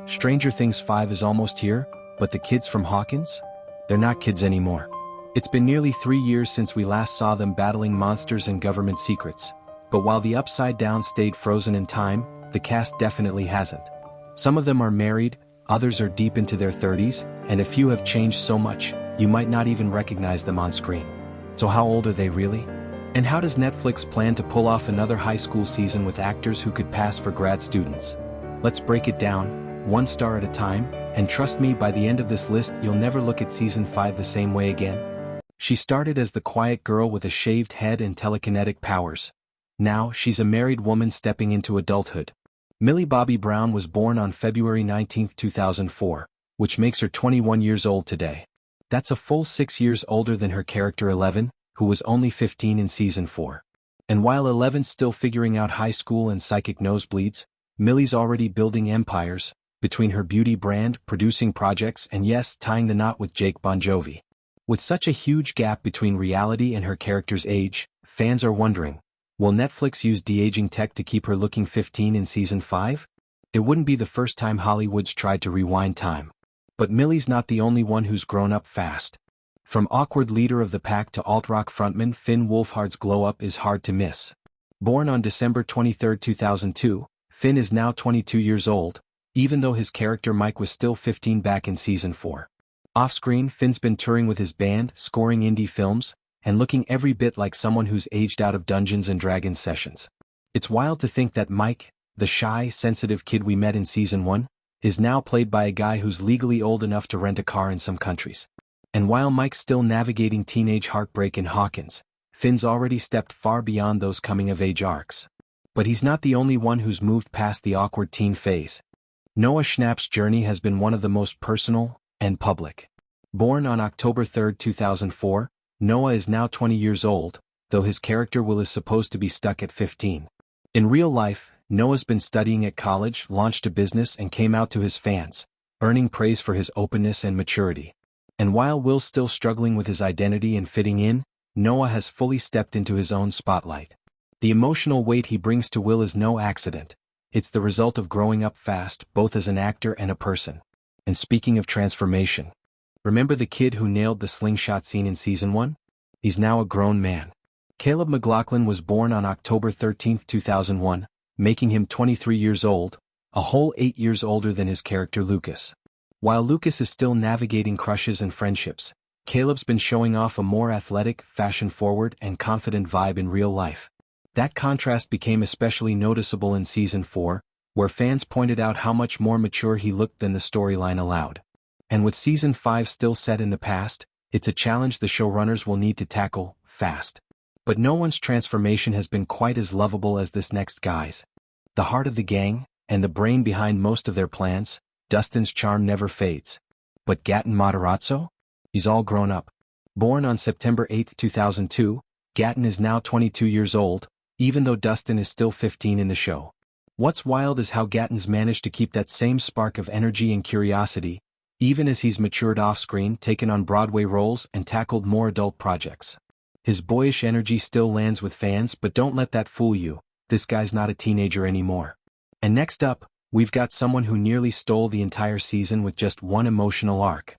Stranger Things 5 is almost here, but the kids from Hawkins? They're not kids anymore. It's been nearly 3 years since we last saw them battling monsters and government secrets. But while the Upside Down stayed frozen in time, the cast definitely hasn't. Some of them are married, others are deep into their 30s, and a few have changed so much, you might not even recognize them on screen. So how old are they really? And how does Netflix plan to pull off another high school season with actors who could pass for grad students? Let's break it down, one star at a time, and trust me, by the end of this list you'll never look at season 5 the same way again. She started as the quiet girl with a shaved head and telekinetic powers. Now she's a married woman stepping into adulthood. Millie Bobby Brown was born on February 19, 2004, which makes her 21 years old today. That's a full 6 years older than her character Eleven, who was only 15 in season 4. And while Eleven's still figuring out high school and psychic nosebleeds, Millie's already building empires, between her beauty brand, producing projects, and yes, tying the knot with Jake Bon Jovi. With such a huge gap between reality and her character's age, fans are wondering, will Netflix use de-aging tech to keep her looking 15 in season 5? It wouldn't be the first time Hollywood's tried to rewind time. But Millie's not the only one who's grown up fast. From awkward leader of the pack to alt-rock frontman Finn Wolfhard's glow-up is hard to miss. Born on December 23, 2002, Finn is now 22 years old, even though his character Mike was still 15 back in season 4. Off-screen, Finn's been touring with his band, scoring indie films, and looking every bit like someone who's aged out of Dungeons & Dragons sessions. It's wild to think that Mike, the shy, sensitive kid we met in season 1, is now played by a guy who's legally old enough to rent a car in some countries. And while Mike's still navigating teenage heartbreak in Hawkins, Finn's already stepped far beyond those coming-of-age arcs. But he's not the only one who's moved past the awkward teen phase. Noah Schnapp's journey has been one of the most personal and public. Born on October 3, 2004, Noah is now 20 years old, though his character Will is supposed to be stuck at 15. In real life, Noah's been studying at college, launched a business, and came out to his fans, earning praise for his openness and maturity. And while Will's still struggling with his identity and fitting in, Noah has fully stepped into his own spotlight. The emotional weight he brings to Will is no accident. It's the result of growing up fast, both as an actor and a person. And speaking of transformation, remember the kid who nailed the slingshot scene in season 1? He's now a grown man. Caleb McLaughlin was born on October 13, 2001, making him 23 years old, a whole 8 years older than his character Lucas. While Lucas is still navigating crushes and friendships, Caleb's been showing off a more athletic, fashion-forward, and confident vibe in real life. That contrast became especially noticeable in season 4, where fans pointed out how much more mature he looked than the storyline allowed. And with season 5 still set in the past, it's a challenge the showrunners will need to tackle fast. But no one's transformation has been quite as lovable as this next guy's. The heart of the gang, and the brain behind most of their plans, Dustin's charm never fades. But Gaten Matarazzo? He's all grown up. Born on September 8, 2002, Gaten is now 22 years old, even though Dustin is still 15 in the show. What's wild is how Gaten's managed to keep that same spark of energy and curiosity, even as he's matured off-screen, taken on Broadway roles, and tackled more adult projects. His boyish energy still lands with fans, but don't let that fool you, this guy's not a teenager anymore. And next up, we've got someone who nearly stole the entire season with just one emotional arc.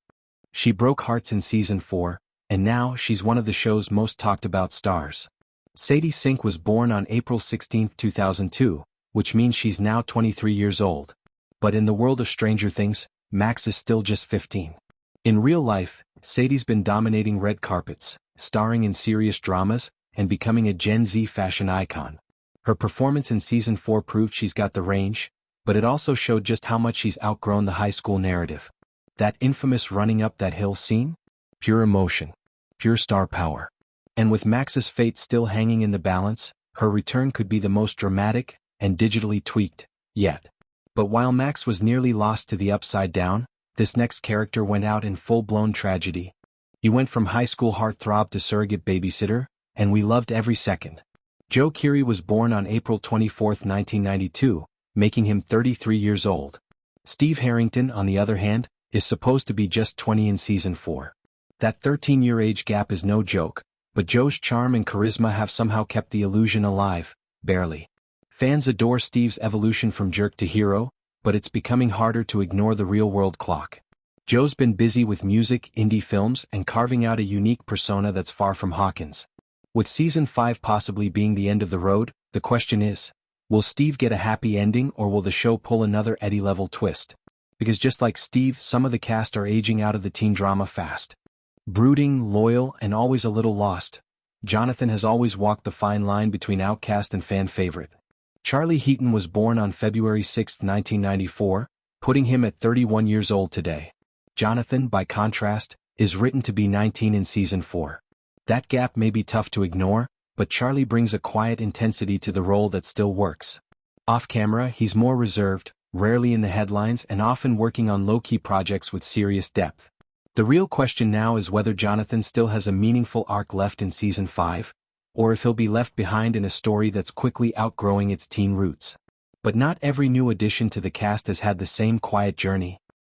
She broke hearts in season 4, and now she's one of the show's most talked about stars. Sadie Sink was born on April 16, 2002, which means she's now 23 years old. But in the world of Stranger Things, Max is still just 15. In real life, Sadie's been dominating red carpets, starring in serious dramas, and becoming a Gen Z fashion icon. Her performance in season 4 proved she's got the range, but it also showed just how much she's outgrown the high school narrative. That infamous running up that hill scene? Pure emotion. Pure star power. And with Max's fate still hanging in the balance, her return could be the most dramatic and digitally tweaked yet. But while Max was nearly lost to the Upside Down, this next character went out in full-blown tragedy. He went from high school heartthrob to surrogate babysitter, and we loved every second. Joe Keery was born on April 24, 1992, making him 33 years old. Steve Harrington, on the other hand, is supposed to be just 20 in season 4. That 13-year age gap is no joke, but Joe's charm and charisma have somehow kept the illusion alive, barely. Fans adore Steve's evolution from jerk to hero, but it's becoming harder to ignore the real-world clock. Joe's been busy with music, indie films, and carving out a unique persona that's far from Hawkins. With Season 5 possibly being the end of the road, the question is, will Steve get a happy ending or will the show pull another Eddie-level twist? Because just like Steve, some of the cast are aging out of the teen drama fast. Brooding, loyal, and always a little lost, Jonathan has always walked the fine line between outcast and fan favorite. Charlie Heaton was born on February 6, 1994, putting him at 31 years old today. Jonathan, by contrast, is written to be 19 in Season 4. That gap may be tough to ignore, but Charlie brings a quiet intensity to the role that still works. Off-camera, he's more reserved, rarely in the headlines and often working on low-key projects with serious depth. The real question now is whether Jonathan still has a meaningful arc left in Season 5, or if he'll be left behind in a story that's quickly outgrowing its teen roots. But not every new addition to the cast has had the same quiet journey.